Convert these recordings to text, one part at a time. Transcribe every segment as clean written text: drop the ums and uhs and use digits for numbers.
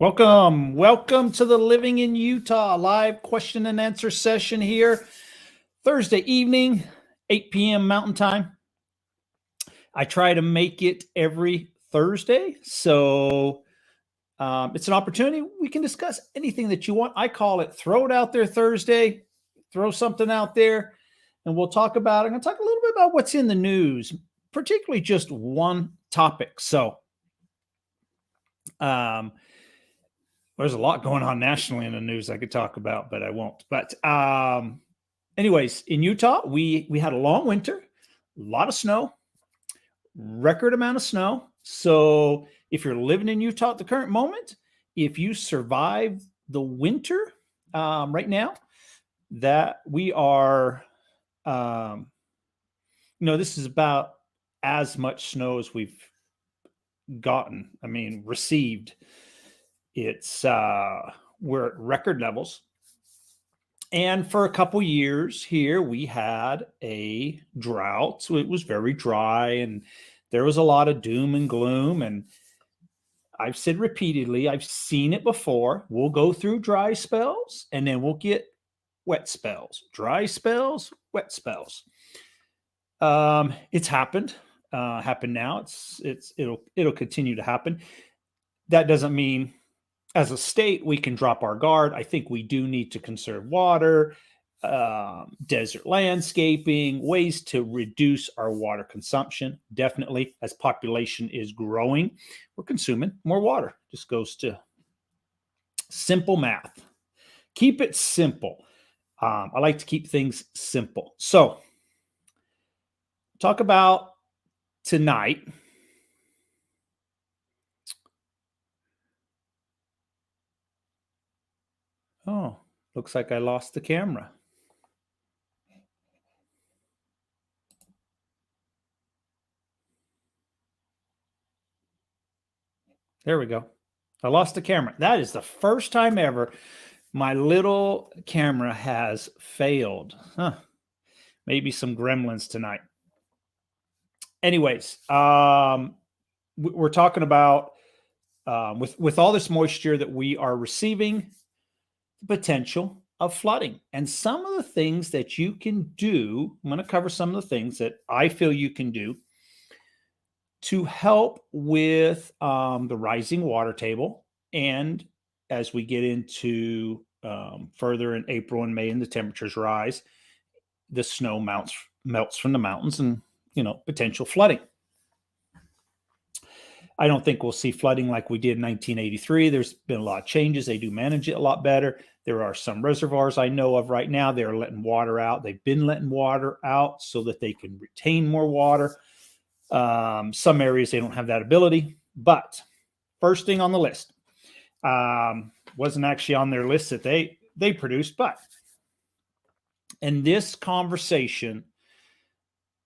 Welcome to the Living in Utah live question and answer session here, Thursday evening, 8 p.m. Mountain Time. I try to make it every Thursday, so it's an opportunity. We can discuss anything that you want. I call it Throw It Out There Thursday. Throw something out there, and we'll talk about it. I'm going to talk a little bit about what's in the news, particularly just one topic. So, there's a lot going on nationally in the news I could talk about, but I won't. But anyways, in Utah, we had a long winter, a lot of snow, record amount of snow. So if you're living in Utah at the current moment, if you survive the winter right now, that we are, this is about as much snow as we've gotten. I mean, received. It's we're at record levels. And for a couple years here, we had a drought. So it was very dry and there was a lot of doom and gloom. And I've said repeatedly, I've seen it before. We'll go through dry spells and then we'll get wet spells, dry spells, wet spells. It's happened now. It'll continue to happen. That doesn't mean as a state, we can drop our guard. I think we do need to conserve water, desert landscaping, ways to reduce our water consumption. Definitely, as population is growing, we're consuming more water. Just goes to simple math. Keep it simple. I like to keep things simple. So, talk about tonight. Oh, looks like I lost the camera. There we go. I lost the camera. That is the first time ever my little camera has failed. Maybe some gremlins tonight. Anyways, we're talking about with all this moisture that we are receiving, the potential of flooding and some of the things that you can do. I'm going to cover some of the things that I feel you can do to help with the rising water table. And as we get into further in April and May and the temperatures rise, the snow melts from the mountains and, potential flooding. I don't think we'll see flooding like we did in 1983. There's been a lot of changes. They do manage it a lot better. There are some reservoirs I know of right now. They're letting water out. They've been letting water out so that they can retain more water. Some areas, they don't have that ability. But first thing on the list, wasn't actually on their list that they produced, but and this conversation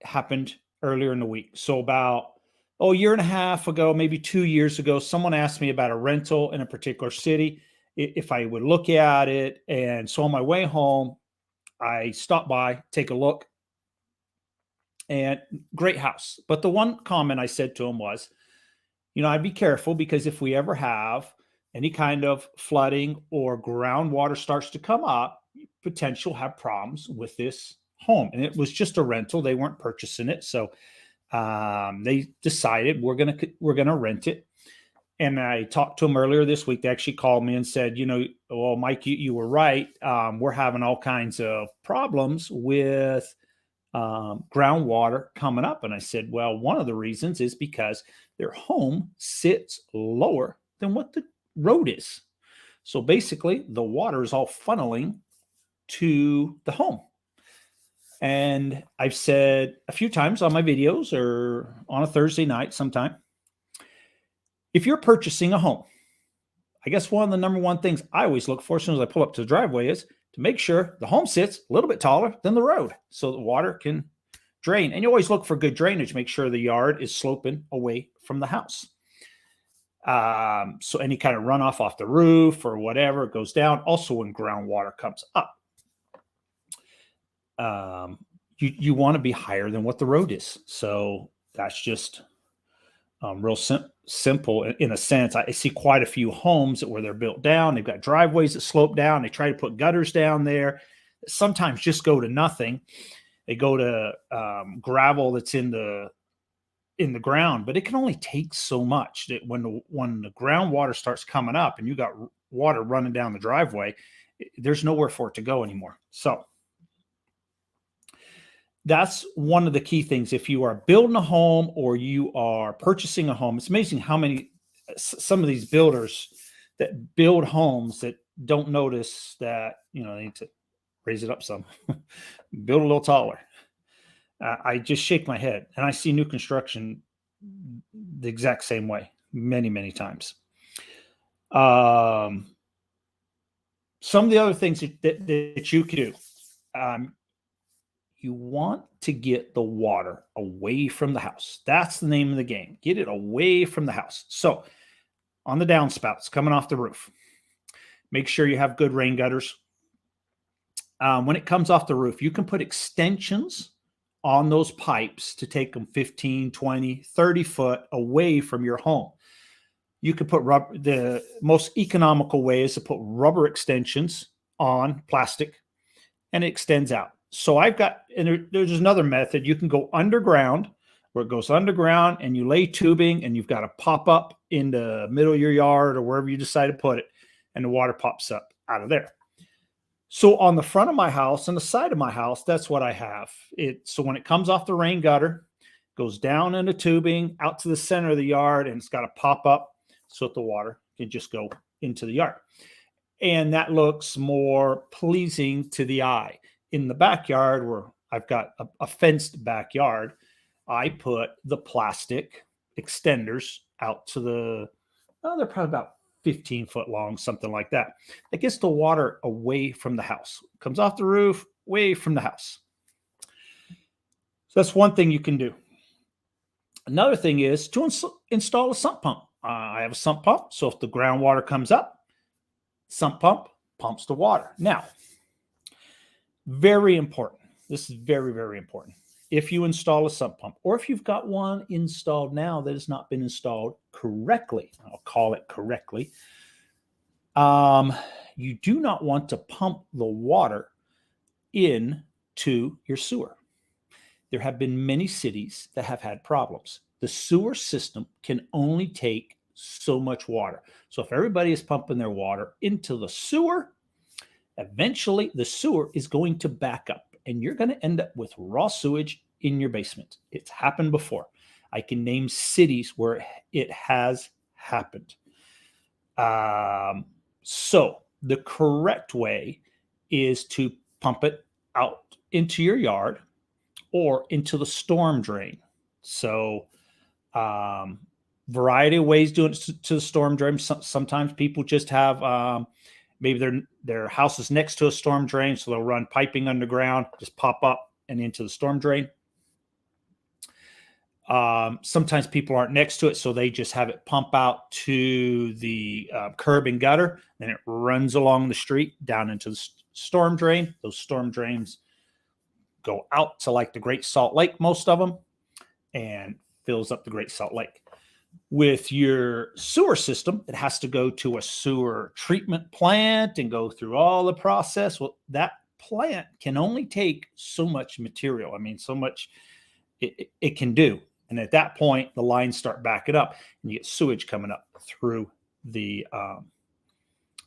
happened earlier in the week. So about a year and a half ago, maybe 2 years ago, someone asked me about a rental in a particular city, if I would look at it. And so on my way home, I stopped by, take a look, and great house. But the one comment I said to him was, I'd be careful because if we ever have any kind of flooding or groundwater starts to come up, potential have problems with this home. And it was just a rental. They weren't purchasing it. So they decided we're gonna rent it. And I talked to them earlier this week. They actually called me and said, well, Mike, you were right. We're having all kinds of problems with groundwater coming up. And I said, well, one of the reasons is because their home sits lower than what the road is. So basically, the water is all funneling to the home. And I've said a few times on my videos or on a Thursday night sometime, if you're purchasing a home, I guess one of the number one things I always look for as soon as I pull up to the driveway is to make sure the home sits a little bit taller than the road so the water can drain. And you always look for good drainage, make sure the yard is sloping away from the house. So any kind of runoff off the roof or whatever goes down. Also, when groundwater comes up, you want to be higher than what the road is. So that's just real simple in a sense. I see quite a few homes where they're built down. They've got driveways that slope down. They try to put gutters down there. Sometimes just go to nothing. They go to gravel that's in the ground, but it can only take so much. That when the groundwater starts coming up and you got water running down the driveway, there's nowhere for it to go anymore. So that's one of the key things. If you are building a home or you are purchasing a home, it's amazing how many, some of these builders that build homes that don't notice that, they need to raise it up some, build a little taller. I just shake my head, and I see new construction the exact same way many, many times. Some of the other things that you can do, you want to get the water away from the house. That's the name of the game. Get it away from the house. So on the downspouts coming off the roof, make sure you have good rain gutters. When it comes off the roof, you can put extensions on those pipes to take them 15, 20, 30 foot away from your home. You could put rubber. The most economical way is to put rubber extensions on plastic, and it extends out. So I've got, and there's another method. You can go underground, where it goes underground, and you lay tubing, and you've got to pop up in the middle of your yard or wherever you decide to put it, and the water pops up out of there. So on the front of my house and the side of my house, that's what I have. So when it comes off the rain gutter, goes down into tubing out to the center of the yard, and it's got to pop up so that the water can just go into the yard. And that looks more pleasing to the eye. In the backyard, where I've got a fenced backyard, I put the plastic extenders out to they're probably about 15 foot long, something like that. It gets the water away from the house. Comes off the roof, away from the house. So that's one thing you can do. Another thing is to install a sump pump. I have a sump pump, so if the groundwater comes up, sump pump pumps the water. Now, very important. This is very, very important. If you install a sump pump, or if you've got one installed now that has not been installed correctly, I'll call it correctly, you do not want to pump the water into your sewer. There have been many cities that have had problems. The sewer system can only take so much water. So if everybody is pumping their water into the sewer, eventually the sewer is going to back up, and you're going to end up with raw sewage in your basement. It's happened before. I can name cities where it has happened. So the correct way is to pump it out into your yard or into the storm drain. So variety of ways doing it to the storm drain. Sometimes people just have maybe their house is next to a storm drain, so they'll run piping underground, just pop up and into the storm drain. Sometimes people aren't next to it, so they just have it pump out to the curb and gutter, then it runs along the street down into the storm drain. Those storm drains go out to like the Great Salt Lake, most of them, and fills up the Great Salt Lake. With your sewer system, it has to go to a sewer treatment plant and go through all the process. Well, that plant can only take so much material. I mean, so much it can do. And at that point, the lines start backing up, and you get sewage coming up through the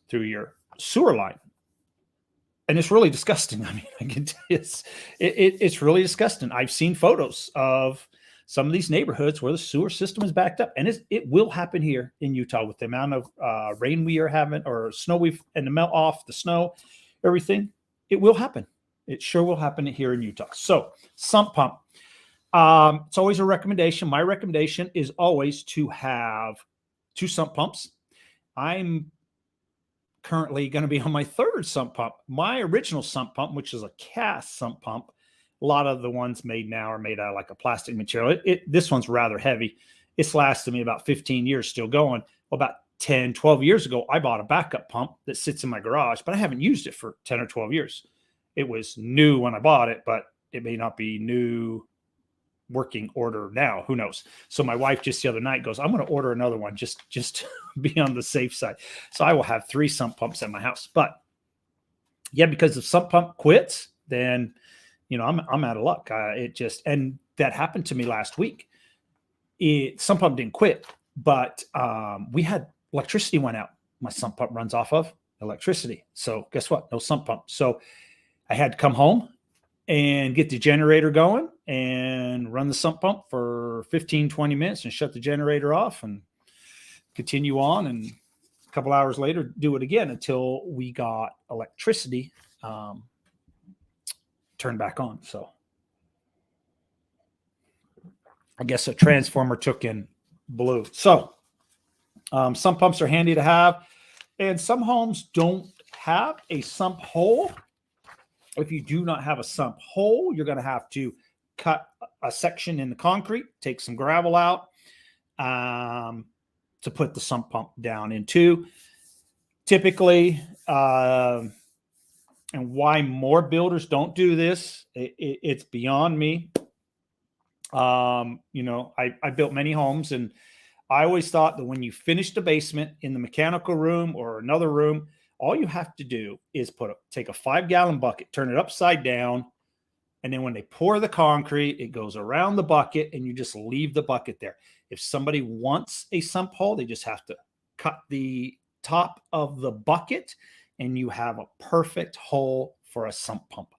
through your sewer line. And it's really disgusting. I mean, I can tell you, it's really disgusting. I've seen photos of some of these neighborhoods where the sewer system is backed up, and it will happen here in Utah with the amount of rain we are having, or snow and the melt off the snow, everything. It will happen. It sure will happen here in Utah. So sump pump. It's always a recommendation. My recommendation is always to have 2 sump pumps. I'm currently going to be on my 3rd sump pump. My original sump pump, which is a cast sump pump, a lot of the ones made now are made out of like a plastic material. This one's rather heavy. It's lasted me about 15 years still going. Well, about 10, 12 years ago, I bought a backup pump that sits in my garage, but I haven't used it for 10 or 12 years. It was new when I bought it, but it may not be new working order now. Who knows? So my wife just the other night goes, I'm going to order another one just to be on the safe side. So I will have 3 sump pumps at my house. But yeah, because if sump pump quits, then I'm out of luck. And that happened to me last week. Sump pump didn't quit, but we had electricity went out. My sump pump runs off of electricity. So guess what? No sump pump. So I had to come home and get the generator going and run the sump pump for 15, 20 minutes and shut the generator off and continue on. And a couple hours later, do it again until we got electricity turned back on. So I guess a transformer took in blue. So sump pumps are handy to have. And some homes don't have a sump hole. If you do not have a sump hole, you're going to have to cut a section in the concrete, take some gravel out to put the sump pump down into. Typically, and why more builders don't do this, it's beyond me. I built many homes, and I always thought that when you finish the basement in the mechanical room or another room, all you have to do is take a 5-gallon bucket, turn it upside down, and then when they pour the concrete, it goes around the bucket, and you just leave the bucket there. If somebody wants a sump hole, they just have to cut the top of the bucket, and you have a perfect hole for a sump pump.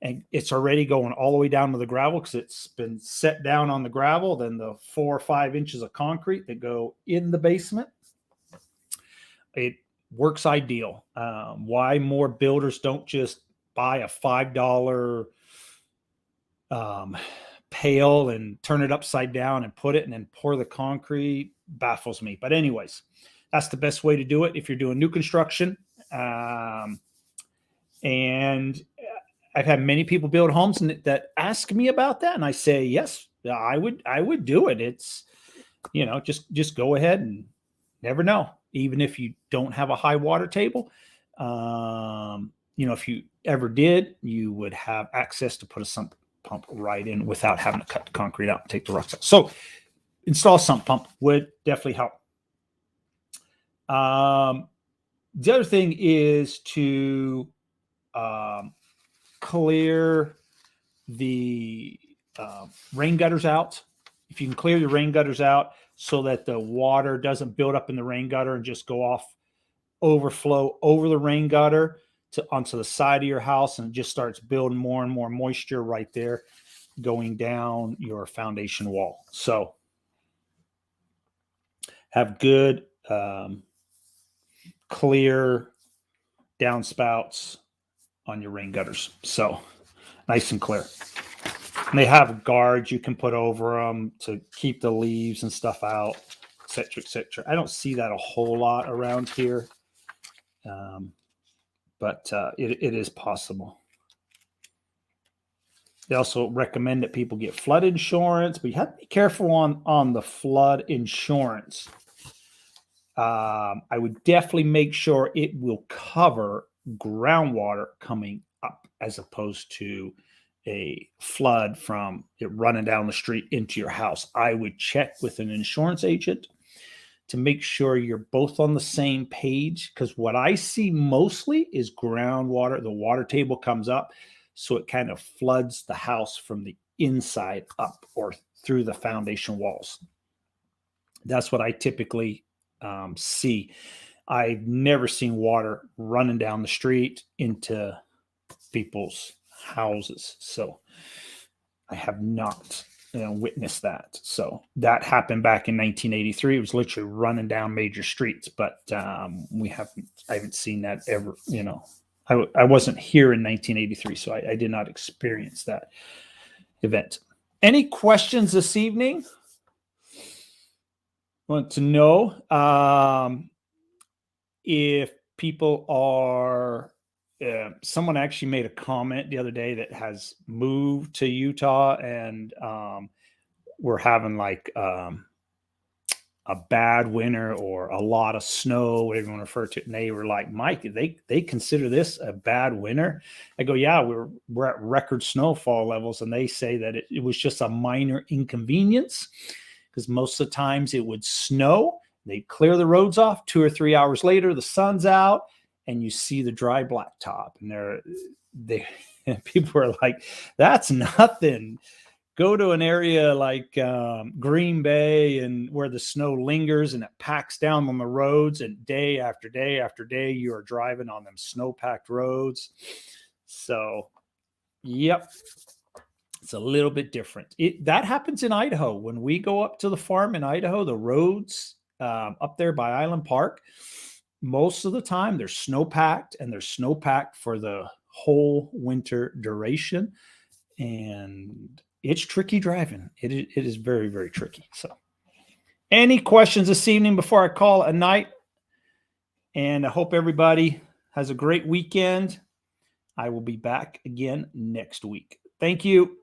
And it's already going all the way down to the gravel because it's been set down on the gravel. Then the 4 or 5 inches of concrete that go in the basement. It works ideal. Why more builders don't just buy a $5 pail and turn it upside down and put it and then pour the concrete baffles me. But anyways, that's the best way to do it if you're doing new construction. And I've had many people build homes that ask me about that, and I say yes, I would do it. It's just go ahead and never know. Even if you don't have a high water table, if you ever did, you would have access to put a sump pump right in without having to cut the concrete out and take the rocks out. So install a sump pump would definitely help. The other thing is to clear the rain gutters out. If you can clear the rain gutters out so that the water doesn't build up in the rain gutter and just go off, overflow over the rain gutter onto the side of your house, and it just starts building more and more moisture right there going down your foundation wall. So have good clear downspouts on your rain gutters. So nice and clear. And they have guards you can put over them to keep the leaves and stuff out, et cetera, et cetera. I don't see that a whole lot around here, but it is possible. They also recommend that people get flood insurance, but you have to be careful on the flood insurance. I would definitely make sure it will cover groundwater coming up as opposed to a flood from it running down the street into your house. I would check with an insurance agent to make sure you're both on the same page, because what I see mostly is groundwater. The water table comes up, so it kind of floods the house from the inside up or through the foundation walls. That's what I typically see. I've never seen water running down the street into people's houses. So I have not witnessed that. So that happened back in 1983. It was literally running down major streets, but I haven't seen that ever. I wasn't here in 1983, so I did not experience that event. Any questions this evening? Want to know if people are, someone actually made a comment the other day that has moved to Utah, and we're having like a bad winter or a lot of snow, whatever you want to refer to it. And they were like, Mike, they consider this a bad winter? I go, yeah, we're at record snowfall levels. And they say that it was just a minor inconvenience because most of the times it would snow. They'd clear the roads off. 2 or 3 hours later, the sun's out and you see the dry blacktop. And people are like, that's nothing. Go to an area like Green Bay and where the snow lingers and it packs down on the roads, and day after day after day, you are driving on them snow-packed roads. So, yep, it's a little bit different. That happens in Idaho. When we go up to the farm in Idaho, the roads up there by Island Park, most of the time they're snow-packed, and they're snow-packed for the whole winter duration. And it's tricky driving. It is very, very tricky. So any questions this evening before I call it a night? And I hope everybody has a great weekend. I will be back again next week. Thank you.